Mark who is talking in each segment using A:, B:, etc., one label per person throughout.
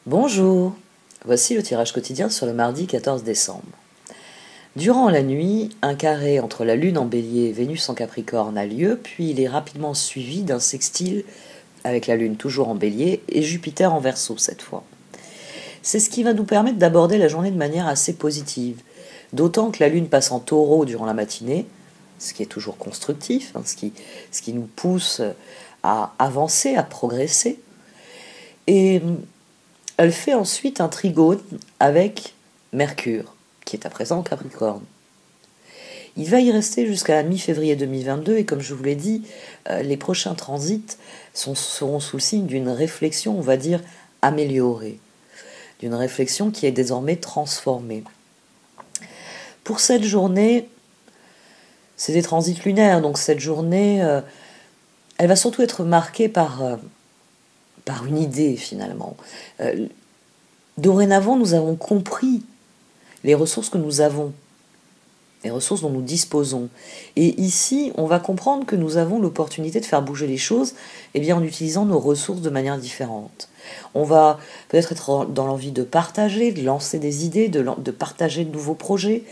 A: Bonjour, voici le tirage quotidien sur le mardi 14 décembre. Durant la nuit, un carré entre la Lune en Bélier et Vénus en Capricorne a lieu, puis il est rapidement suivi d'un sextile avec la Lune toujours en Bélier et Jupiter en Verseau cette fois. C'est ce qui va nous permettre d'aborder la journée de manière assez positive, d'autant que la Lune passe en Taureau durant la matinée, ce qui est toujours constructif, ce qui nous pousse à avancer, à progresser. Et elle fait ensuite un trigone avec Mercure, qui est à présent en Capricorne. Il va y rester jusqu'à la mi-février 2022 et comme je vous l'ai dit, les prochains transits seront sous le signe d'une réflexion, on va dire, améliorée, d'une réflexion qui est désormais transformée. Pour cette journée, c'est des transits lunaires, donc cette journée, elle va surtout être marquée par une idée finalement. Dorénavant, nous avons compris les ressources que nous avons, les ressources dont nous disposons. Et ici, on va comprendre que nous avons l'opportunité de faire bouger les choses en utilisant nos ressources de manière différente. On va peut-être être dans l'envie de partager, de lancer des idées, de partager de nouveaux projets.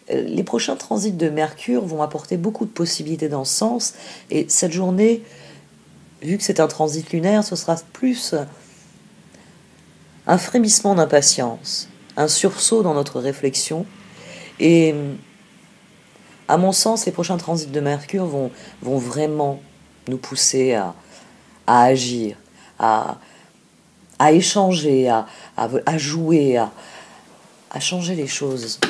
A: Les prochains transits de Mercure vont apporter beaucoup de possibilités dans ce sens. Et cette journée, vu que c'est un transit lunaire, ce sera plus un frémissement d'impatience, un sursaut dans notre réflexion. Et à mon sens, les prochains transits de Mercure vont vraiment nous pousser à agir, à échanger, à jouer, à changer les choses.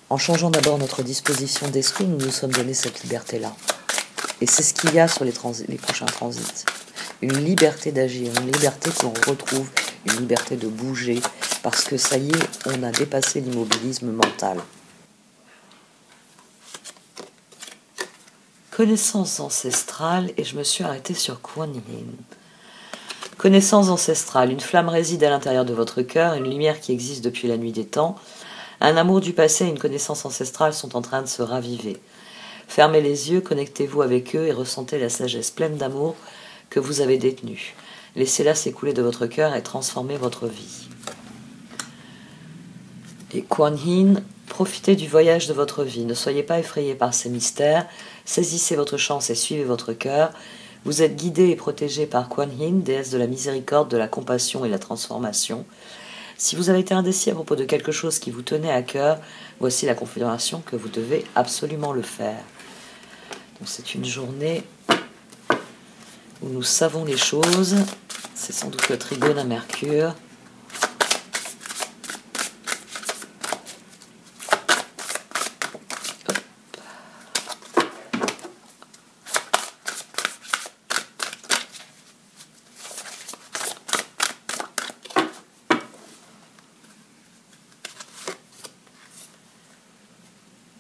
A: En changeant d'abord notre disposition d'esprit, nous nous sommes donné cette liberté-là. Et c'est ce qu'il y a sur les prochains transits. Une liberté d'agir, une liberté que l'on retrouve, une liberté de bouger, parce que ça y est, on a dépassé l'immobilisme mental. Connaissance ancestrale, et je me suis arrêtée sur Kuan Yin. Connaissance ancestrale, une flamme réside à l'intérieur de votre cœur, une lumière qui existe depuis la nuit des temps. Un amour du passé et une connaissance ancestrale sont en train de se raviver. Fermez les yeux, connectez-vous avec eux et ressentez la sagesse pleine d'amour que vous avez détenue. Laissez-la s'écouler de votre cœur et transformer votre vie. Et Kuan Yin, profitez du voyage de votre vie. Ne soyez pas effrayés par ces mystères. Saisissez votre chance et suivez votre cœur. Vous êtes guidés et protégés par Kuan Yin, déesse de la miséricorde, de la compassion et de la transformation. Si vous avez été indécis à propos de quelque chose qui vous tenait à cœur, voici la confirmation que vous devez absolument le faire. Donc c'est une journée où nous savons les choses. C'est sans doute le trigone à Mercure.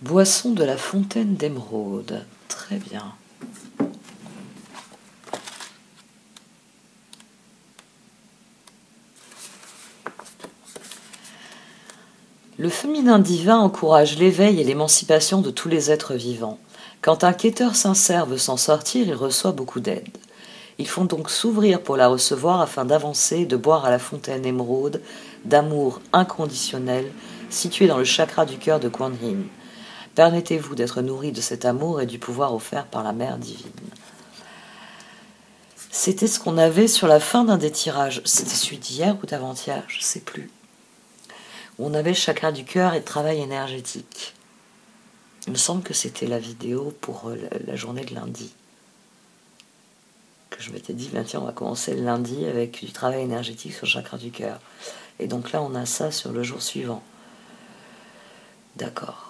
A: Boisson de la fontaine d'émeraude. Très bien. Le féminin divin encourage l'éveil et l'émancipation de tous les êtres vivants. Quand un quêteur sincère veut s'en sortir, il reçoit beaucoup d'aide. Il faut donc s'ouvrir pour la recevoir afin d'avancer et de boire à la fontaine émeraude d'amour inconditionnel située dans le chakra du cœur de Kuan Yin. Permettez-vous d'être nourri de cet amour et du pouvoir offert par la Mère divine. C'était ce qu'on avait sur la fin d'un des tirages. C'était celui d'hier ou d'avant-hier, je ne sais plus. On avait le chakra du cœur et le travail énergétique. Il me semble que c'était la vidéo pour la journée de lundi. Que je m'étais dit, tiens, on va commencer le lundi avec du travail énergétique sur le chakra du cœur. Et donc là, on a ça sur le jour suivant. D'accord.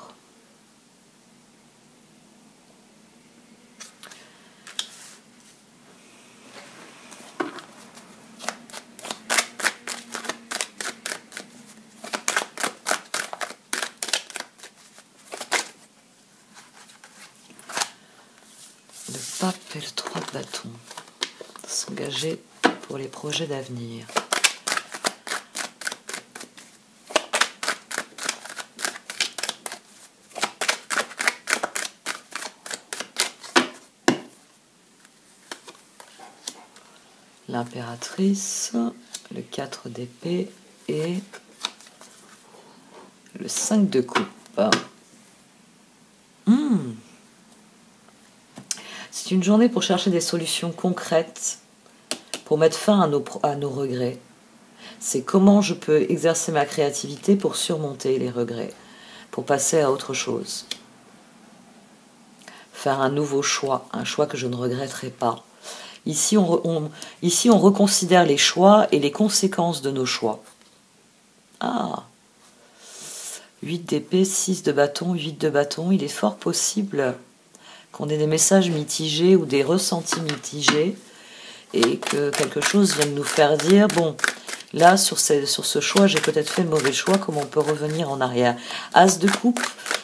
A: Le pape et le 3 de bâton. S'engager pour les projets d'avenir. L'impératrice, le 4 d'épée et le 5 de coupe. C'est une journée pour chercher des solutions concrètes, pour mettre fin à nos regrets. C'est comment je peux exercer ma créativité pour surmonter les regrets, pour passer à autre chose. Faire un nouveau choix, un choix que je ne regretterai pas. Ici, on reconsidère les choix et les conséquences de nos choix. Ah, 8 d'épée, 6 de bâton, 8 de bâton. Il est fort possible qu'on ait des messages mitigés ou des ressentis mitigés et que quelque chose vienne nous faire dire, bon, là, sur ce choix, j'ai peut-être fait le mauvais choix, comment on peut revenir en arrière. As de coupe,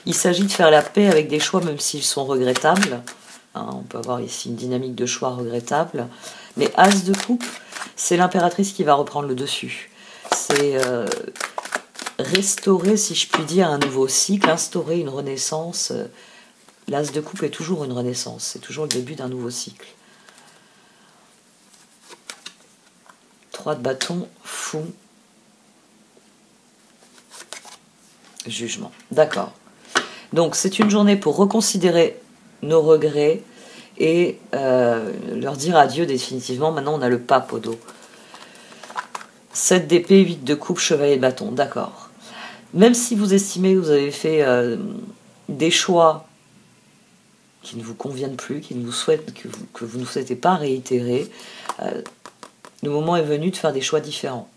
A: il s'agit de faire la paix avec des choix, même s'ils sont regrettables. On peut avoir ici une dynamique de choix regrettable. Mais As de coupe, c'est l'impératrice qui va reprendre le dessus. C'est restaurer, si je puis dire, un nouveau cycle, instaurer une renaissance. L'As de coupe est toujours une renaissance, c'est toujours le début d'un nouveau cycle. 3 de bâton, fou. Jugement. D'accord. Donc c'est une journée pour reconsidérer nos regrets et leur dire adieu définitivement. Maintenant on a le pape au dos. 7 d'épée, 8 de coupe, chevalier de bâton. D'accord. Même si vous estimez que vous avez fait des choix qui ne vous conviennent plus, que vous ne souhaitez pas réitérer, le moment est venu de faire des choix différents.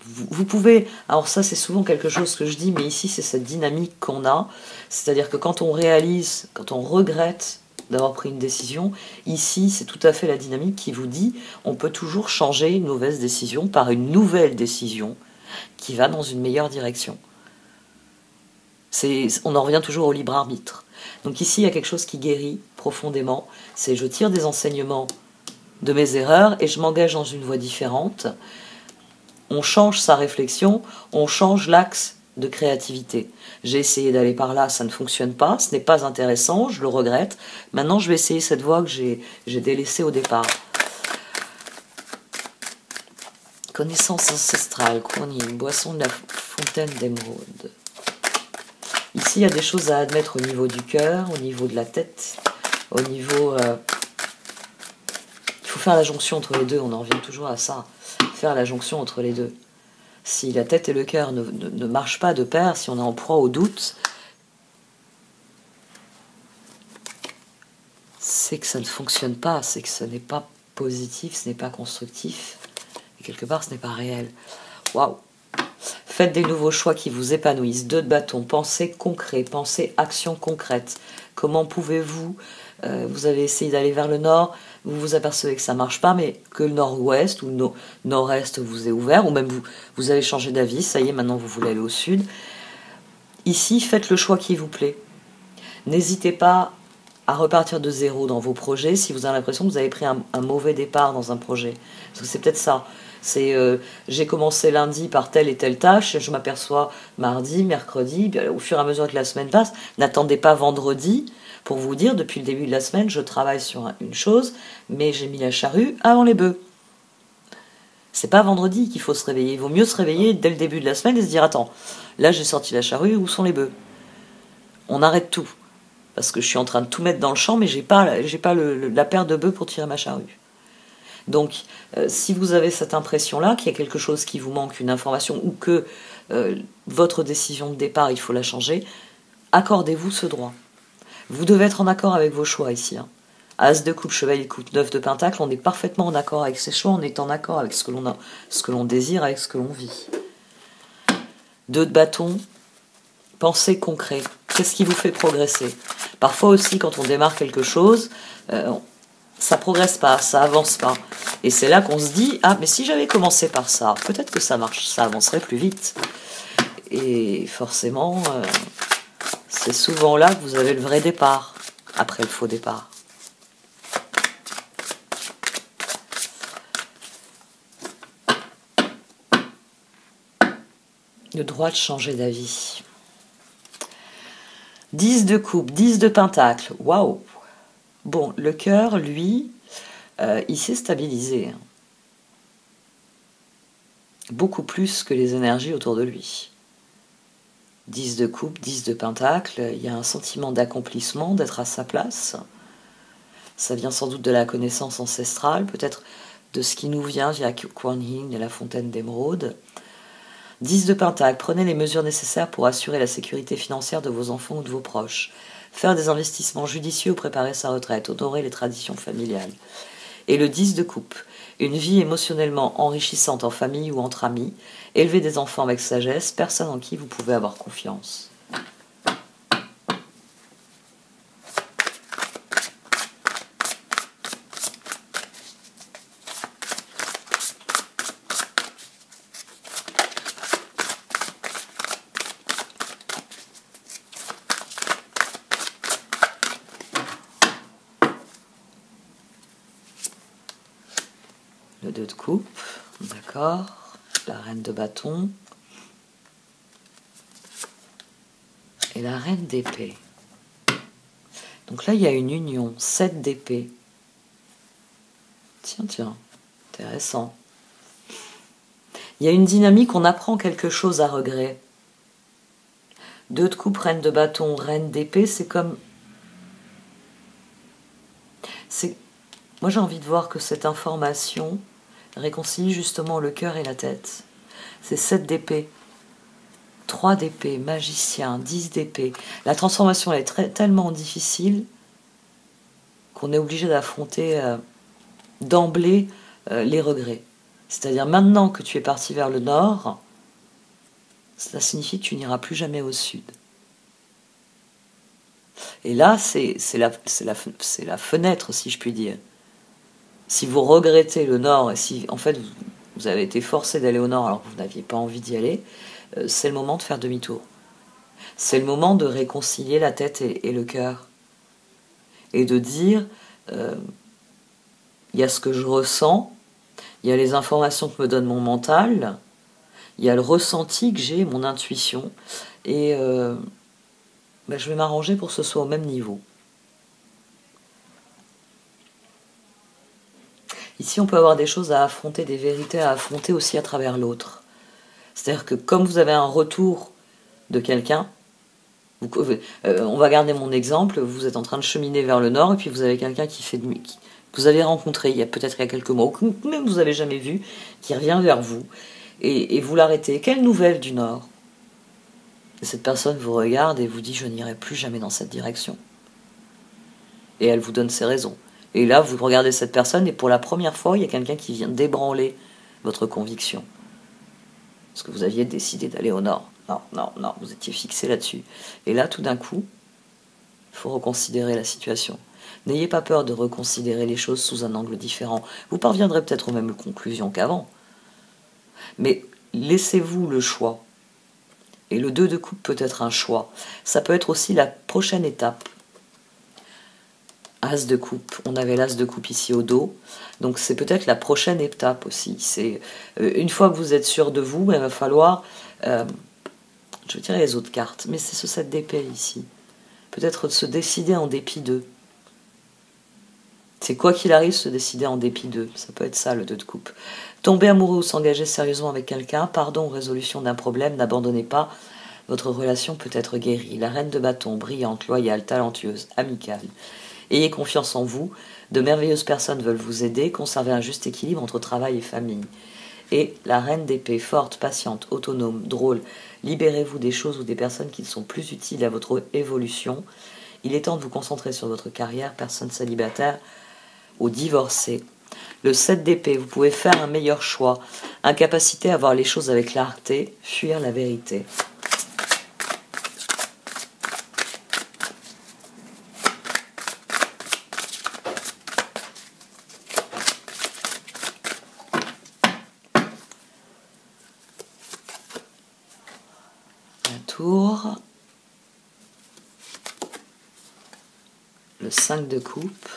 A: Vous pouvez, alors ça c'est souvent quelque chose que je dis, mais ici c'est cette dynamique qu'on a, c'est-à-dire que quand on réalise, quand on regrette d'avoir pris une décision, ici c'est tout à fait la dynamique qui vous dit on peut toujours changer une mauvaise décision par une nouvelle décision qui va dans une meilleure direction. On en revient toujours au libre arbitre. Donc ici il y a quelque chose qui guérit profondément, c'est je tire des enseignements de mes erreurs et je m'engage dans une voie différente. On change sa réflexion, on change l'axe de créativité. J'ai essayé d'aller par là, ça ne fonctionne pas, ce n'est pas intéressant, je le regrette. Maintenant, je vais essayer cette voie que j'ai délaissée au départ. Connaissance ancestrale, Kuan-Yin, boisson de la fontaine d'émeraude. Ici, il y a des choses à admettre au niveau du cœur, au niveau de la tête, au niveau... Il faut faire la jonction entre les deux, on en revient toujours à ça. Faire la jonction entre les deux. Si la tête et le cœur ne marchent pas de pair, si on est en proie au doute, c'est que ça ne fonctionne pas, c'est que ce n'est pas positif, ce n'est pas constructif, et quelque part ce n'est pas réel. Waouh! Faites des nouveaux choix qui vous épanouissent. 2 de bâton, pensez concret, pensez action concrète. Comment pouvez-vous, vous avez essayé d'aller vers le nord, vous vous apercevez que ça ne marche pas, mais que le nord-ouest ou le nord-est vous est ouvert, ou même vous avez changé d'avis, ça y est, maintenant vous voulez aller au sud. Ici, faites le choix qui vous plaît. N'hésitez pas à repartir de zéro dans vos projets si vous avez l'impression que vous avez pris un mauvais départ dans un projet. Parce que c'est peut-être ça. C'est j'ai commencé lundi par telle et telle tâche, et je m'aperçois mardi, mercredi, bien, au fur et à mesure que la semaine passe. N'attendez pas vendredi pour vous dire, depuis le début de la semaine, je travaille sur une chose, mais j'ai mis la charrue avant les bœufs. C'est pas vendredi qu'il faut se réveiller. Il vaut mieux se réveiller dès le début de la semaine et se dire, attends, là j'ai sorti la charrue, où sont les bœufs? On arrête tout. Parce que je suis en train de tout mettre dans le champ, mais j'ai pas la paire de bœufs pour tirer ma charrue. Donc, si vous avez cette impression-là, qu'il y a quelque chose qui vous manque, une information, ou que votre décision de départ, il faut la changer, accordez-vous ce droit. Vous devez être en accord avec vos choix ici. As de coupe, chevalier de coupe, 9 de pentacle, on est parfaitement en accord avec ses choix, on est en accord avec ce que l'on désire, avec ce que l'on vit. 2 de bâton, pensée concret. Qu'est-ce qui vous fait progresser? Parfois aussi, quand on démarre quelque chose, ça progresse pas, ça avance pas. Et c'est là qu'on se dit, ah, mais si j'avais commencé par ça, peut-être que ça avancerait plus vite. Et forcément, c'est souvent là que vous avez le vrai départ, après le faux départ. Le droit de changer d'avis. 10 de coupe, 10 de pentacle. Waouh! Bon, le cœur, lui, il s'est stabilisé. beaucoup plus que les énergies autour de lui. 10 de coupe, 10 de pentacle, il y a un sentiment d'accomplissement, d'être à sa place. Ça vient sans doute de la connaissance ancestrale, peut-être de ce qui nous vient via Kuan Yin et la fontaine d'émeraude. 10 de pentacle, prenez les mesures nécessaires pour assurer la sécurité financière de vos enfants ou de vos proches. Faire des investissements judicieux ou préparer sa retraite, honorer les traditions familiales. Et le 10 de coupe, une vie émotionnellement enrichissante en famille ou entre amis, élever des enfants avec sagesse, personne en qui vous pouvez avoir confiance. Le 2 de coupe, d'accord. La reine de bâton. Et la reine d'épée. Donc là, il y a une union, 7 d'épée. Tiens, intéressant. Il y a une dynamique, on apprend quelque chose à regret. 2 de coupe, reine de bâton, reine d'épée, c'est comme... Moi, j'ai envie de voir que cette information réconcilie justement le cœur et la tête. C'est 7 d'épée, 3 d'épée, magicien, 10 d'épée. La transformation elle est tellement difficile qu'on est obligé d'affronter d'emblée les regrets. C'est-à-dire maintenant que tu es parti vers le nord, ça signifie que tu n'iras plus jamais au sud. Et là, c'est la fenêtre, si je puis dire. Si vous regrettez le nord, et si en fait vous avez été forcé d'aller au nord alors que vous n'aviez pas envie d'y aller, c'est le moment de faire demi-tour. C'est le moment de réconcilier la tête et le cœur. Et de dire, il y a ce que je ressens, il y a les informations que me donne mon mental, il y a le ressenti que j'ai, mon intuition, et je vais m'arranger pour que ce soit au même niveau. Ici, on peut avoir des choses à affronter, des vérités à affronter aussi à travers l'autre. C'est-à-dire que comme vous avez un retour de quelqu'un, on va garder mon exemple, vous êtes en train de cheminer vers le nord et puis vous avez quelqu'un que vous avez rencontré peut-être il y a quelques mois, ou que même vous n'avez jamais vu, qui revient vers vous et vous l'arrêtez. Quelle nouvelle du nord? Et cette personne vous regarde et vous dit « je n'irai plus jamais dans cette direction ». Et elle vous donne ses raisons. Et là, vous regardez cette personne et pour la première fois, il y a quelqu'un qui vient débranler votre conviction. Parce que vous aviez décidé d'aller au nord. Non, vous étiez fixé là-dessus. Et là, tout d'un coup, il faut reconsidérer la situation. N'ayez pas peur de reconsidérer les choses sous un angle différent. Vous parviendrez peut-être aux mêmes conclusions qu'avant. Mais laissez-vous le choix. Et le 2 de coupe peut être un choix. Ça peut être aussi la prochaine étape. As de coupe, on avait l'as de coupe ici au dos, donc c'est peut-être la prochaine étape aussi. C'est une fois que vous êtes sûr de vous, il va falloir, je vais tirer les autres cartes, mais c'est ce 7 d'épée ici. Peut-être se décider en dépit d'eux. C'est quoi qu'il arrive, se décider en dépit d'eux. Ça peut être ça le 2 de coupe. Tomber amoureux ou s'engager sérieusement avec quelqu'un, pardon ou résolution d'un problème, n'abandonnez pas. Votre relation peut être guérie. La reine de bâton, brillante, loyale, talentueuse, amicale. Ayez confiance en vous, de merveilleuses personnes veulent vous aider, conserver un juste équilibre entre travail et famille. Et la reine d'épée, forte, patiente, autonome, drôle, libérez-vous des choses ou des personnes qui sont plus utiles à votre évolution. Il est temps de vous concentrer sur votre carrière, personne célibataire ou divorcée. Le 7 d'épée, vous pouvez faire un meilleur choix, incapacité à voir les choses avec clarté, fuir la vérité. Le 5 de coupe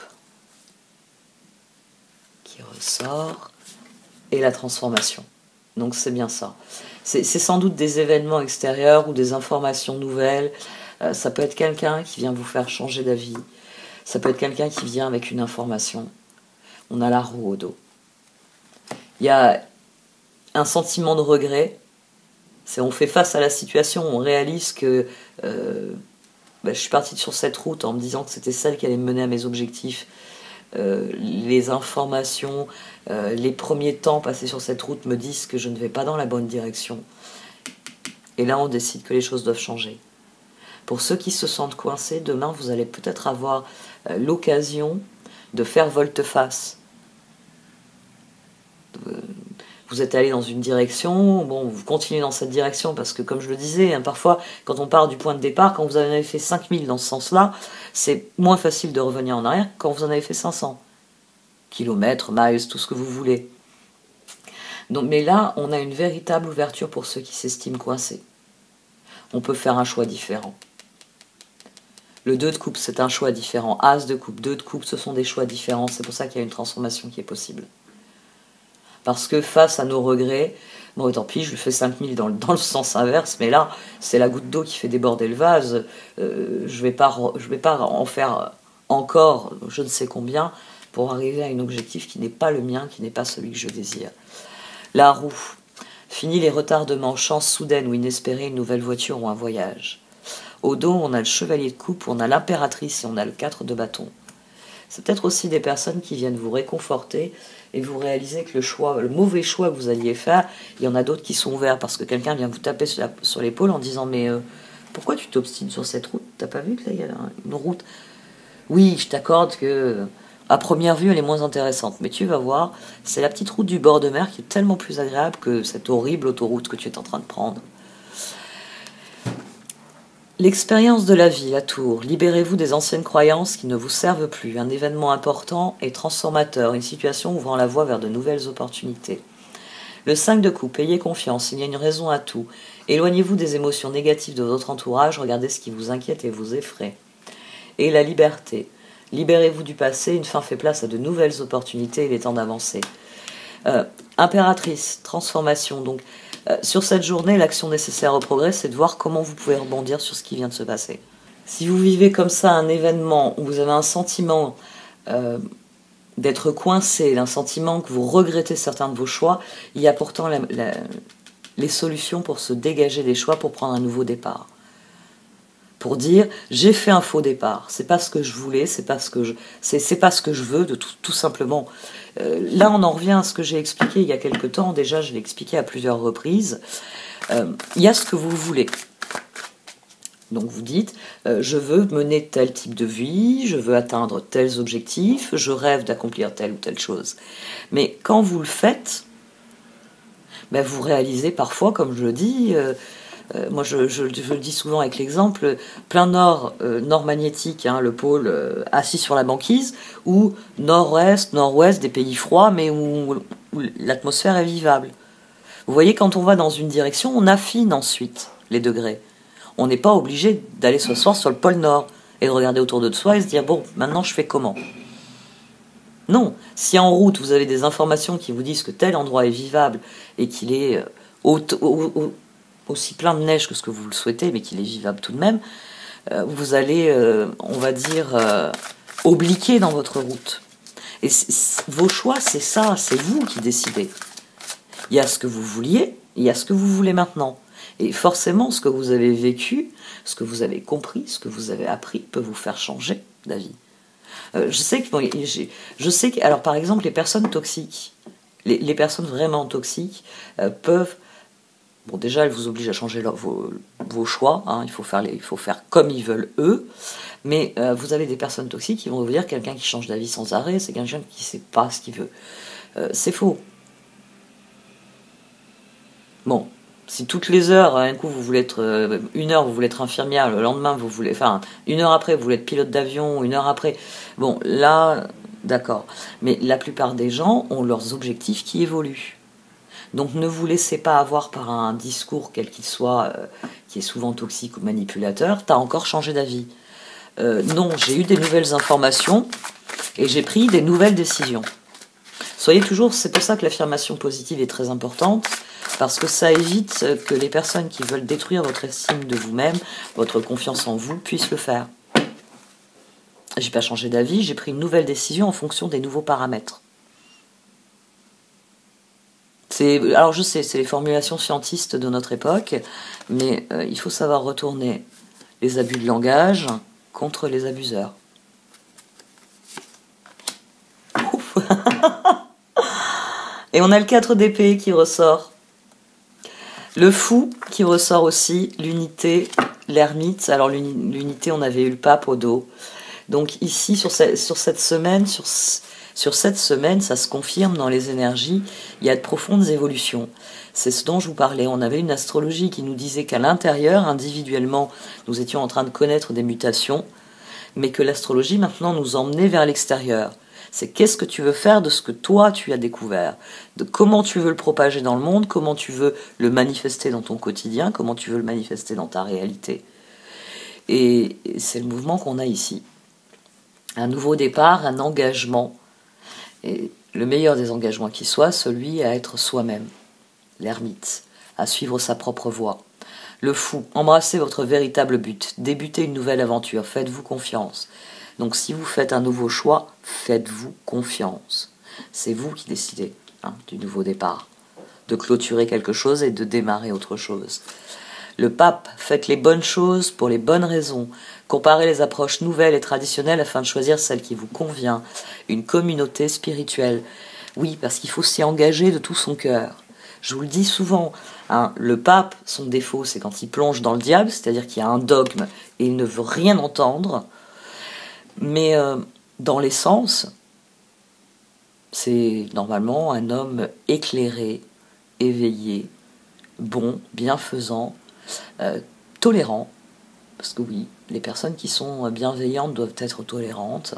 A: qui ressort et la transformation. Donc c'est bien ça. C'est sans doute des événements extérieurs ou des informations nouvelles. Ça peut être quelqu'un qui vient vous faire changer d'avis. Ça peut être quelqu'un qui vient avec une information. On a la roue au dos. Il y a un sentiment de regret. On fait face à la situation, on réalise que je suis partie sur cette route en me disant que c'était celle qui allait me mener à mes objectifs. Les informations, les premiers temps passés sur cette route me disent que je ne vais pas dans la bonne direction. Et là, on décide que les choses doivent changer. Pour ceux qui se sentent coincés, demain, vous allez peut-être avoir l'occasion de faire volte-face. Vous êtes allé dans une direction, bon, vous continuez dans cette direction parce que, comme je le disais, parfois, quand on part du point de départ, quand vous en avez fait 5000 dans ce sens-là, c'est moins facile de revenir en arrière que quand vous en avez fait 500. Kilomètres, miles, tout ce que vous voulez. Donc, mais là, on a une véritable ouverture pour ceux qui s'estiment coincés. On peut faire un choix différent. Le 2 de coupe, c'est un choix différent. As de coupe, 2 de coupe, ce sont des choix différents. C'est pour ça qu'il y a une transformation qui est possible. Parce que face à nos regrets, bon tant pis, je lui fais 5000 dans le sens inverse, mais là, c'est la goutte d'eau qui fait déborder le vase. Je vais pas en faire encore je ne sais combien pour arriver à un objectif qui n'est pas le mien, qui n'est pas celui que je désire. La roue. Fini les retardements, chance soudaine ou inespérée, une nouvelle voiture ou un voyage. Au dos, on a le chevalier de coupe, on a l'impératrice et on a le 4 de bâton. C'est peut-être aussi des personnes qui viennent vous réconforter et vous réalisez que le mauvais choix que vous alliez faire, il y en a d'autres qui sont ouverts parce que quelqu'un vient vous taper sur l'épaule en disant mais pourquoi tu t'obstines sur cette route? T'as pas vu que là il y a une route? Oui, je t'accorde que à première vue elle est moins intéressante, mais tu vas voir, c'est la petite route du bord de mer qui est tellement plus agréable que cette horrible autoroute que tu es en train de prendre. L'expérience de la vie, la tour. Libérez-vous des anciennes croyances qui ne vous servent plus. Un événement important et transformateur, une situation ouvrant la voie vers de nouvelles opportunités. Le 5 de coupe, ayez confiance, il y a une raison à tout. Éloignez-vous des émotions négatives de votre entourage, regardez ce qui vous inquiète et vous effraie. Et la liberté. Libérez-vous du passé, une fin fait place à de nouvelles opportunités, il est temps d'avancer. Impératrice, transformation, donc. Sur cette journée, l'action nécessaire au progrès, c'est de voir comment vous pouvez rebondir sur ce qui vient de se passer. Si vous vivez comme ça un événement où vous avez un sentiment d'être coincé, un sentiment que vous regrettez certains de vos choix, il y a pourtant les solutions pour se dégager des choix, pour prendre un nouveau départ. Pour dire, j'ai fait un faux départ, c'est pas ce que je voulais, c'est pas ce que je veux, tout simplement. Là, on en revient à ce que j'ai expliqué il y a quelque temps. Déjà, je l'ai expliqué à plusieurs reprises. Il y a ce que vous voulez. Donc, vous dites, je veux mener tel type de vie, je veux atteindre tels objectifs, je rêve d'accomplir telle ou telle chose. Mais quand vous le faites, vous réalisez parfois, comme je le dis, moi je le dis souvent avec l'exemple, plein nord, nord magnétique, le pôle assis sur la banquise, ou nord-est, nord-ouest, des pays froids, mais où l'atmosphère est vivable. Vous voyez, quand on va dans une direction, on affine ensuite les degrés. On n'est pas obligé d'aller s'asseoir sur le pôle nord et de regarder autour de soi et se dire, bon, maintenant je fais comment? Non, si en route vous avez des informations qui vous disent que tel endroit est vivable et qu'il est aussi plein de neige que ce que vous le souhaitez, mais qu'il est vivable tout de même, vous allez, on va dire, obliquer dans votre route. Et vos choix, c'est ça, c'est vous qui décidez. Il y a ce que vous vouliez, il y a ce que vous voulez maintenant. Et forcément, ce que vous avez vécu, ce que vous avez compris, ce que vous avez appris, peut vous faire changer d'avis. Je sais que, alors par exemple, les personnes toxiques, les personnes vraiment toxiques peuvent. Bon, déjà, elles vous obligent à changer vos choix. Il faut faire comme ils veulent eux. Mais vous avez des personnes toxiques qui vont vous dire quelqu'un qui change d'avis sans arrêt, c'est quelqu'un qui ne sait pas ce qu'il veut. C'est faux. Bon, si toutes les heures, un coup vous voulez être une heure, vous voulez être infirmière, le lendemain vous voulez, une heure après vous voulez être pilote d'avion, une heure après, bon là, d'accord. Mais la plupart des gens ont leurs objectifs qui évoluent. Donc ne vous laissez pas avoir par un discours quel qu'il soit, qui est souvent toxique ou manipulateur. T'as encore changé d'avis. Non, j'ai eu des nouvelles informations et j'ai pris des nouvelles décisions. Soyez toujours, c'est pour ça que l'affirmation positive est très importante, parce que ça évite que les personnes qui veulent détruire votre estime de vous-même, votre confiance en vous, puissent le faire. J'ai pas changé d'avis, j'ai pris une nouvelle décision en fonction des nouveaux paramètres. Alors je sais, c'est les formulations scientistes de notre époque, mais il faut savoir retourner les abus de langage contre les abuseurs. Ouf. Et on a le 4 d'épée qui ressort. Le fou qui ressort aussi, l'unité, l'ermite. Alors l'unité, on avait eu le pape au dos. Donc ici, sur cette semaine, sur cette semaine, ça se confirme dans les énergies, il y a de profondes évolutions. C'est ce dont je vous parlais. On avait une astrologie qui nous disait qu'à l'intérieur, individuellement, nous étions en train de connaître des mutations, mais que l'astrologie maintenant nous emmenait vers l'extérieur. C'est qu'est-ce que tu veux faire de ce que toi tu as découvert, de comment tu veux le propager dans le monde, comment tu veux le manifester dans ton quotidien, comment tu veux le manifester dans ta réalité. Et c'est le mouvement qu'on a ici. Un nouveau départ, un engagement, et le meilleur des engagements qui soit, celui à être soi-même, l'ermite, à suivre sa propre voie. Le fou, embrassez votre véritable but, débutez une nouvelle aventure, faites-vous confiance. Donc si vous faites un nouveau choix, faites-vous confiance. C'est vous qui décidez du nouveau départ, de clôturer quelque chose et de démarrer autre chose. Le pape, faites les bonnes choses pour les bonnes raisons. Comparez les approches nouvelles et traditionnelles afin de choisir celle qui vous convient. Une communauté spirituelle. Oui, parce qu'il faut s'y engager de tout son cœur. Je vous le dis souvent, le pape, son défaut, c'est quand il plonge dans le diable, c'est-à-dire qu'il y a un dogme et il ne veut rien entendre. Mais dans l'essence, c'est normalement un homme éclairé, éveillé, bon, bienfaisant, tolérant, parce que oui, les personnes qui sont bienveillantes doivent être tolérantes.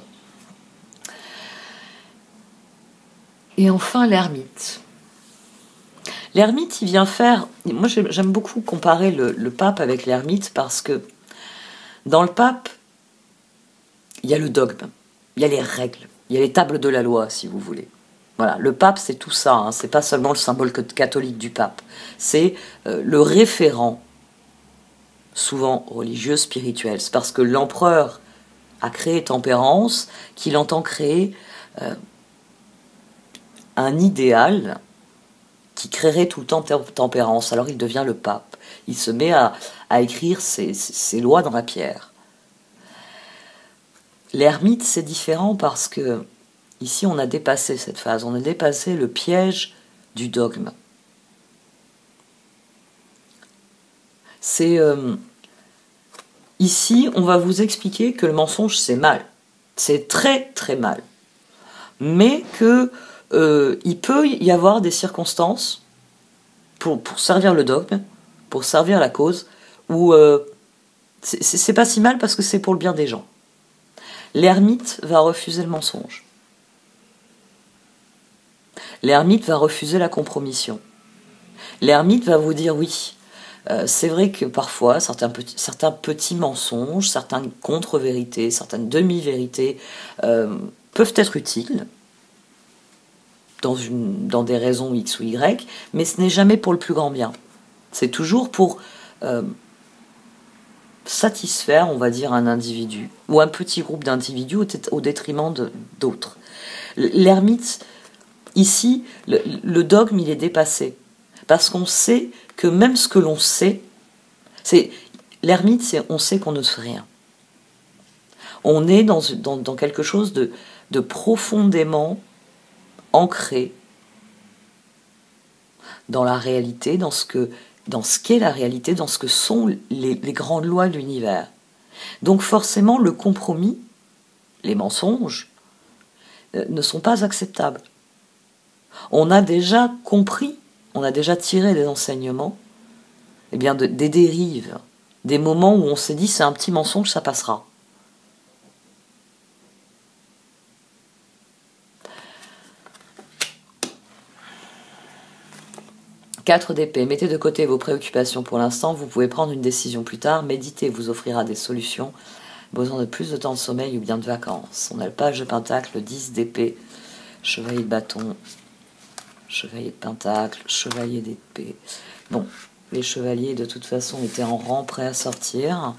A: Et enfin, l'ermite. L'ermite, il vient faire... Moi, j'aime beaucoup comparer le pape avec l'ermite parce que dans le pape, il y a le dogme, il y a les règles, il y a les tables de la loi, si vous voulez. Voilà, le pape, c'est tout ça, c'est pas seulement le symbole catholique du pape, c'est le référent, souvent religieux, spirituel. C'est parce que l'empereur a créé Tempérance qu'il entend créer un idéal qui créerait tout le temps Tempérance. Alors il devient le pape. Il se met à écrire ses lois dans la pierre. L'ermite, c'est différent parce que ici, on a dépassé cette phase. On a dépassé le piège du dogme. C'est... ici, on va vous expliquer que le mensonge, c'est mal. C'est très, très mal. Mais que il peut y avoir des circonstances pour servir le dogme, pour servir la cause, où c'est pas si mal parce que c'est pour le bien des gens. L'ermite va refuser le mensonge. L'ermite va refuser la compromission. L'ermite va vous dire oui. C'est vrai que parfois, certains petits mensonges, certaines contre-vérités, certaines demi-vérités peuvent être utiles dans des raisons X ou Y, mais ce n'est jamais pour le plus grand bien. C'est toujours pour satisfaire, on va dire, un individu ou un petit groupe d'individus au détriment d'autres. L'ermite, ici, le dogme, il est dépassé. Parce qu'on sait que même ce que l'on sait, l'ermite, c'est on sait qu'on ne sait rien. On est dans quelque chose de profondément ancré dans la réalité, dans ce qu'est la réalité, dans ce que sont les grandes lois de l'univers. Donc forcément, le compromis, les mensonges, ne sont pas acceptables. On a déjà compris, on a déjà tiré des enseignements, des dérives, des moments où on s'est dit c'est un petit mensonge, ça passera. Quatre d'épée, mettez de côté vos préoccupations pour l'instant, vous pouvez prendre une décision plus tard, méditer vous offrira des solutions, besoin de plus de temps de sommeil ou bien de vacances. On a le page de pentacle, le 10 d'épée, chevalier de bâton, chevalier de pentacle, chevalier d'épée. Bon, les chevaliers de toute façon étaient en rang prêts à sortir.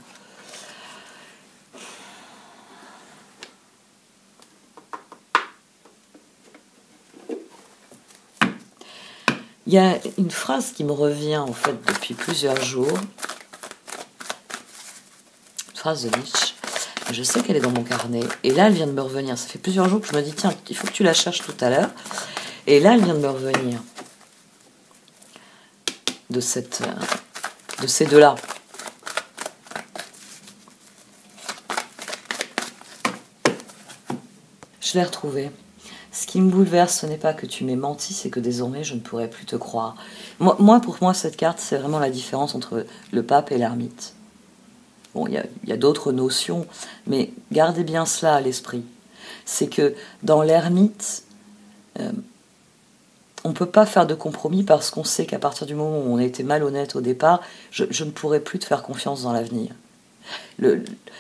A: Il y a une phrase qui me revient en fait depuis plusieurs jours. Une phrase de Nietzsche. Je sais qu'elle est dans mon carnet. Et là, elle vient de me revenir. Ça fait plusieurs jours que je me dis, tiens, il faut que tu la cherches tout à l'heure. Et là, elle vient de me revenir. De ces deux-là. Je l'ai retrouvée. Ce qui me bouleverse, ce n'est pas que tu m'aies menti, c'est que désormais, je ne pourrai plus te croire. Pour moi, cette carte, c'est vraiment la différence entre le pape et l'ermite. Bon, il y a d'autres notions, mais gardez bien cela à l'esprit. C'est que dans l'ermite, on ne peut pas faire de compromis parce qu'on sait qu'à partir du moment où on a été malhonnête au départ, je ne pourrai plus te faire confiance dans l'avenir.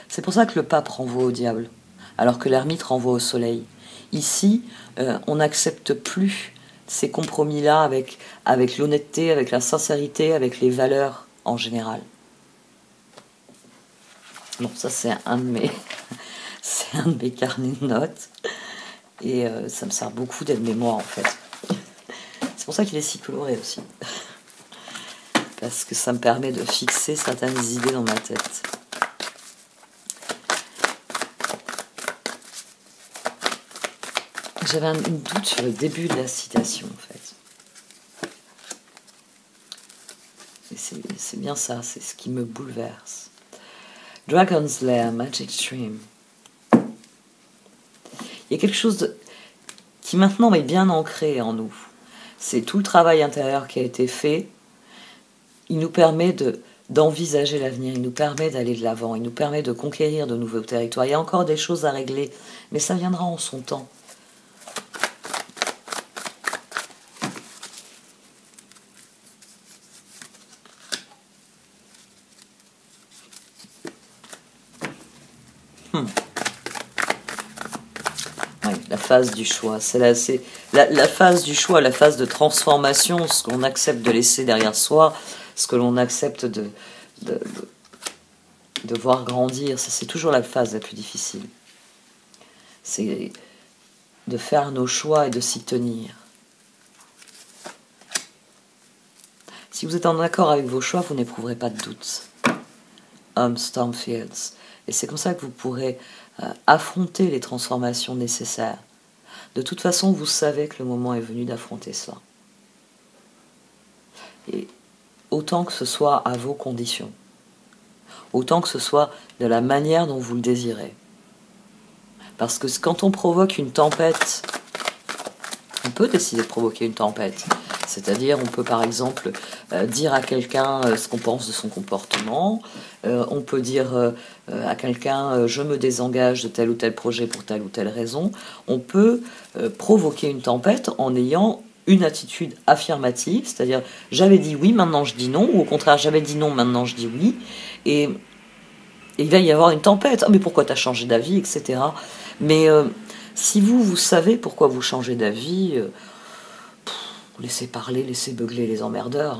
A: C'est pour ça que le pape renvoie au diable, alors que l'ermite renvoie au soleil. Ici, on n'accepte plus ces compromis-là avec l'honnêteté, avec la sincérité, avec les valeurs en général. Bon, ça c'est un de mes carnets de notes. Et ça me sert beaucoup d'aide-mémoire en fait. C'est pour ça qu'il est si coloré aussi. Parce que ça me permet de fixer certaines idées dans ma tête. J'avais un doute sur le début de la citation, en fait. Et c'est bien ça, c'est ce qui me bouleverse. Dragon's Lair, Magic Stream. Il y a quelque chose qui maintenant est bien ancré en nous. C'est tout le travail intérieur qui a été fait. Il nous permet d'envisager l'avenir, il nous permet d'aller de l'avant, il nous permet de conquérir de nouveaux territoires. Il y a encore des choses à régler, mais ça viendra en son temps. Oui, la phase du choix. C'est la phase du choix, la phase de transformation, ce qu'on accepte de laisser derrière soi, ce que l'on accepte de voir grandir. C'est toujours la phase la plus difficile. C'est de faire nos choix et de s'y tenir. Si vous êtes en accord avec vos choix, vous n'éprouverez pas de doute. Stormfields. Et c'est comme ça que vous pourrez affronter les transformations nécessaires. De toute façon, vous savez que le moment est venu d'affronter cela. Et autant que ce soit à vos conditions. Autant que ce soit de la manière dont vous le désirez. Parce que quand on provoque une tempête, on peut décider de provoquer une tempête. C'est-à-dire, on peut par exemple dire à quelqu'un ce qu'on pense de son comportement. On peut dire à quelqu'un je me désengage de tel ou tel projet pour telle ou telle raison. On peut provoquer une tempête en ayant une attitude affirmative, c'est-à-dire j'avais dit oui, maintenant je dis non, ou au contraire j'avais dit non, maintenant je dis oui. Et il va y avoir une tempête. Ah, mais pourquoi tu as changé d'avis, etc. Mais si vous savez pourquoi vous changez d'avis, laissez parler, laissez beugler les emmerdeurs.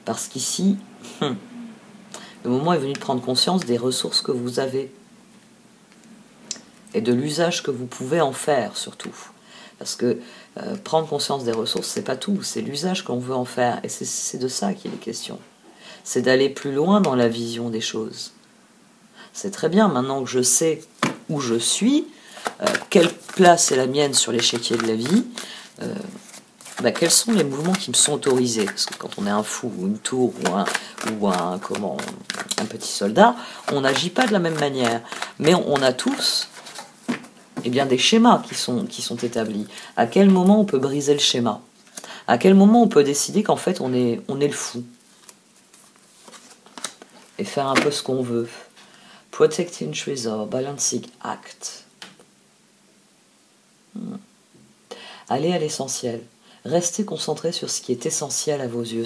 A: Parce qu'ici, le moment est venu de prendre conscience des ressources que vous avez. Et de l'usage que vous pouvez en faire, surtout. Parce que prendre conscience des ressources, c'est pas tout. C'est l'usage qu'on veut en faire. Et c'est de ça qu'il est question. C'est d'aller plus loin dans la vision des choses. C'est très bien, maintenant que je sais où je suis, quelle place est la mienne sur l'échiquier de la vie, quels sont les mouvements qui me sont autorisés. Parce que quand on est un fou, ou une tour, ou un petit soldat, on n'agit pas de la même manière. Mais on a tous des schémas qui sont établis. À quel moment on peut briser le schéma? À quel moment on peut décider qu'en fait on est le fou? Et faire un peu ce qu'on veut. Protecting Treasure, Balancing Act. Allez à l'essentiel. Restez concentré sur ce qui est essentiel à vos yeux,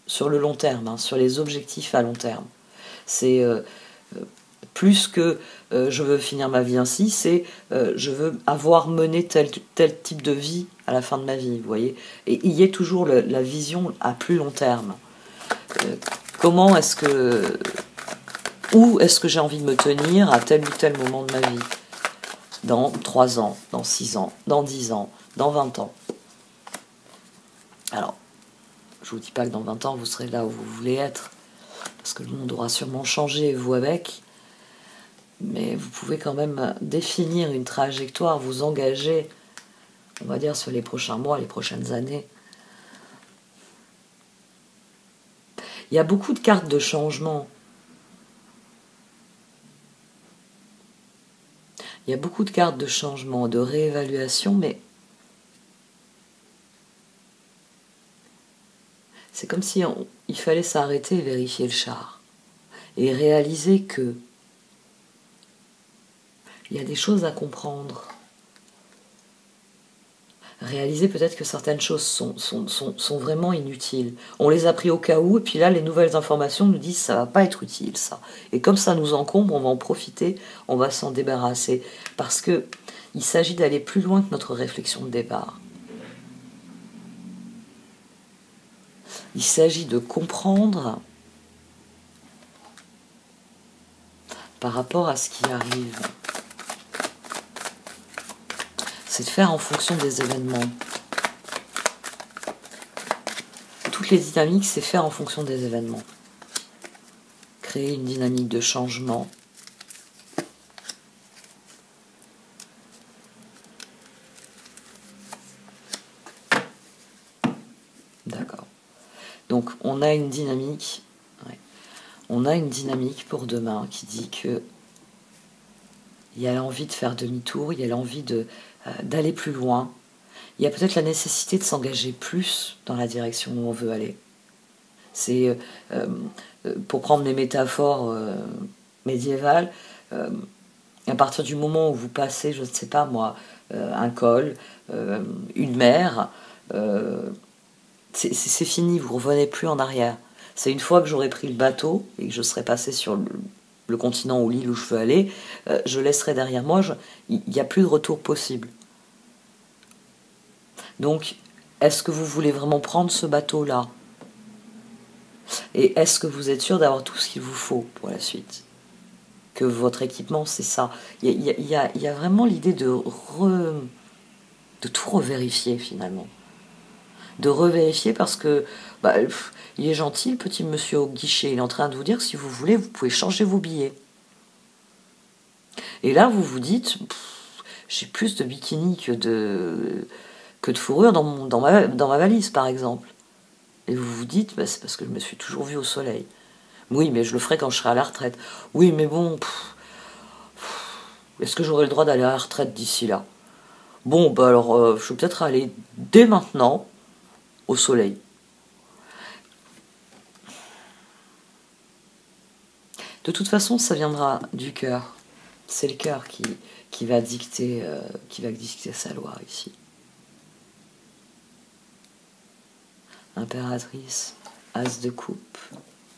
A: sur le long terme, sur les objectifs à long terme. C'est plus que je veux finir ma vie ainsi, c'est je veux avoir mené tel type de vie à la fin de ma vie, vous voyez. Et il y a toujours la vision à plus long terme. Où est-ce que j'ai envie de me tenir à tel ou tel moment de ma vie? Dans 3 ans, dans 6 ans, dans 10 ans, dans 20 ans. Alors, je vous dis pas que dans 20 ans, vous serez là où vous voulez être, parce que le monde aura sûrement changé, vous avec, mais vous pouvez quand même définir une trajectoire, vous engager, on va dire, sur les prochains mois, les prochaines années. Il y a beaucoup de cartes de changement. Il y a beaucoup de cartes de changement, de réévaluation, mais c'est comme si il fallait s'arrêter et vérifier le char. Et réaliser que il y a des choses à comprendre. Réaliser peut-être que certaines choses sont vraiment inutiles. On les a pris au cas où, et puis là, les nouvelles informations nous disent ça va pas être utile, ça. Et comme ça nous encombre, on va en profiter, on va s'en débarrasser. Parce que il s'agit d'aller plus loin que notre réflexion de départ. Il s'agit de comprendre par rapport à ce qui arrive. C'est de faire en fonction des événements. Toutes les dynamiques, c'est faire en fonction des événements. Créer une dynamique de changement. D'accord. Donc, on a une dynamique. Ouais. On a une dynamique pour demain qui dit que il y a l'envie de faire demi-tour, il y a l'envie d'aller plus loin. Il y a peut-être la nécessité de s'engager plus dans la direction où on veut aller. C'est, pour prendre des métaphores médiévales, à partir du moment où vous passez, je ne sais pas moi, un col, une mer, c'est fini, vous ne revenez plus en arrière. C'est une fois que j'aurai pris le bateau et que je serai passé sur le continent ou l'île où je veux aller, je laisserai derrière moi, il n'y a plus de retour possible. Donc, est-ce que vous voulez vraiment prendre ce bateau-là? Et est-ce que vous êtes sûr d'avoir tout ce qu'il vous faut pour la suite? Que votre équipement, c'est ça. Il y a vraiment l'idée de tout revérifier, finalement. De revérifier parce que il est gentil, le petit monsieur au guichet. Il est en train de vous dire que si vous voulez, vous pouvez changer vos billets. Et là, vous vous dites, j'ai plus de bikini que de fourrure dans ma valise, par exemple. Et vous vous dites, c'est parce que je me suis toujours vue au soleil. Oui, mais je le ferai quand je serai à la retraite. Oui, mais bon, est-ce que j'aurai le droit d'aller à la retraite d'ici là? Bon, alors, je vais peut-être aller dès maintenant au soleil. De toute façon, ça viendra du cœur. C'est le cœur qui va dicter sa loi ici. Impératrice, as de coupe,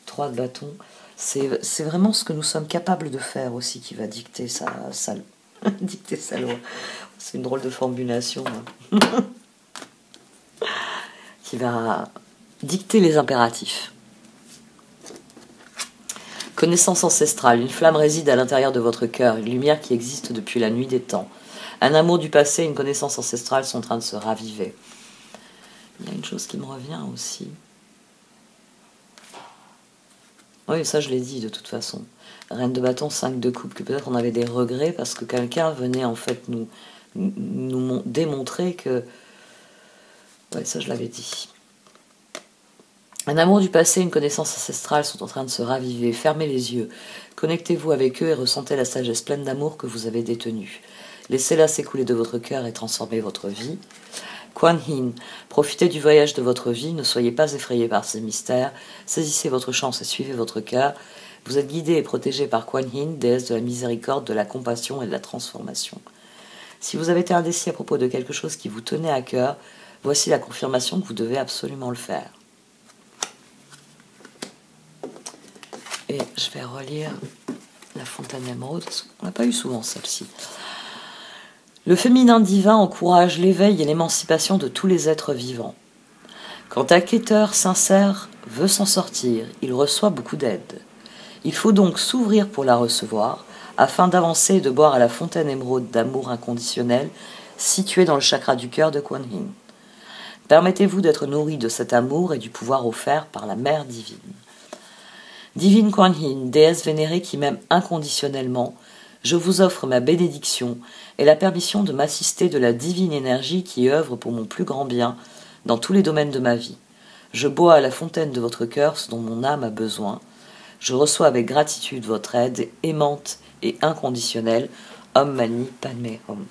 A: 3 de bâton. C'est vraiment ce que nous sommes capables de faire aussi qui va dicter dicter sa loi. C'est une drôle de formulation. Hein. Qui va dicter les impératifs. Connaissance ancestrale. Une flamme réside à l'intérieur de votre cœur, une lumière qui existe depuis la nuit des temps. Un amour du passé, une connaissance ancestrale sont en train de se raviver. Il y a une chose qui me revient aussi. Oui, ça je l'ai dit de toute façon. Reine de bâton, 5 de coupe, que peut-être on avait des regrets parce que quelqu'un venait en fait nous démontrer que... Oui, ça je l'avais dit. Un amour du passé, une connaissance ancestrale sont en train de se raviver. Fermez les yeux. Connectez-vous avec eux et ressentez la sagesse pleine d'amour que vous avez détenue. Laissez-la s'écouler de votre cœur et transformer votre vie. Kuan Yin, profitez du voyage de votre vie, ne soyez pas effrayés par ces mystères, saisissez votre chance et suivez votre cœur. Vous êtes guidés et protégés par Kuan Yin, déesse de la miséricorde, de la compassion et de la transformation. Si vous avez été indécis à propos de quelque chose qui vous tenait à cœur, voici la confirmation que vous devez absolument le faire. Et je vais relire la fontaine émeraude, parce qu'on n'a pas eu souvent celle-ci. Le féminin divin encourage l'éveil et l'émancipation de tous les êtres vivants. Quand un quêteur sincère veut s'en sortir, il reçoit beaucoup d'aide. Il faut donc s'ouvrir pour la recevoir, afin d'avancer et de boire à la fontaine émeraude d'amour inconditionnel, située dans le chakra du cœur de Kuan Yin. Permettez-vous d'être nourri de cet amour et du pouvoir offert par la Mère divine. Divine Kuan Yin, déesse vénérée qui m'aime inconditionnellement, je vous offre ma bénédiction et la permission de m'assister de la divine énergie qui œuvre pour mon plus grand bien dans tous les domaines de ma vie. Je bois à la fontaine de votre cœur ce dont mon âme a besoin. Je reçois avec gratitude votre aide aimante et inconditionnelle. Om Mani Padme Hum.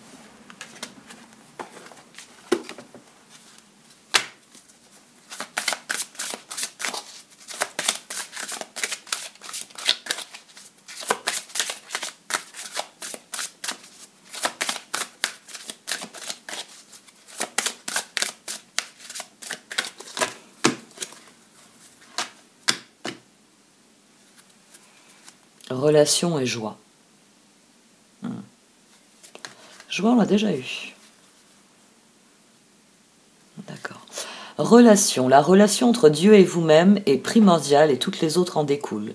A: Relation et joie. Joie, on l'a déjà eu. D'accord. Relation. La relation entre Dieu et vous-même est primordiale et toutes les autres en découlent.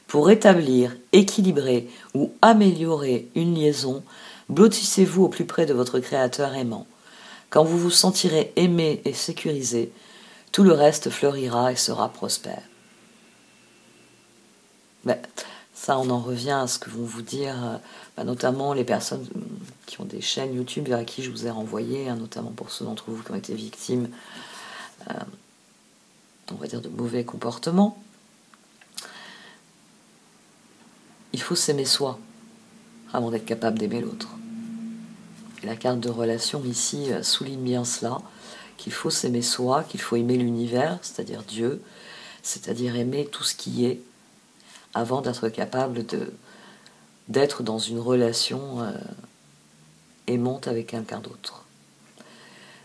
A: Pour établir, équilibrer ou améliorer une liaison, blottissez-vous au plus près de votre Créateur aimant. Quand vous vous sentirez aimé et sécurisé, tout le reste fleurira et sera prospère. Ben, ça, on en revient à ce que vont vous dire notamment les personnes qui ont des chaînes YouTube vers qui je vous ai renvoyé, notamment pour ceux d'entre vous qui ont été victimes, on va dire, de mauvais comportements. Il faut s'aimer soi avant d'être capable d'aimer l'autre. Et la carte de relation ici souligne bien cela, qu'il faut s'aimer soi, qu'il faut aimer l'univers, c'est-à-dire Dieu, c'est-à-dire aimer tout ce qui est, avant d'être capable d'être dans une relation aimante avec quelqu'un d'autre.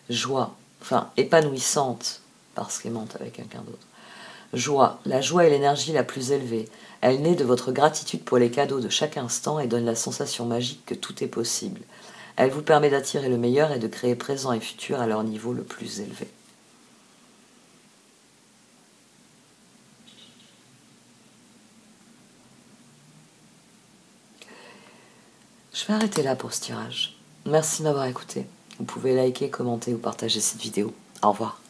A: Joie, enfin épanouissante parce qu'aimante avec quelqu'un d'autre. Joie, la joie est l'énergie la plus élevée. Elle naît de votre gratitude pour les cadeaux de chaque instant et donne la sensation magique que tout est possible. Elle vous permet d'attirer le meilleur et de créer présent et futur à leur niveau le plus élevé. Je vais arrêter là pour ce tirage. Merci de m'avoir écouté. Vous pouvez liker, commenter ou partager cette vidéo. Au revoir.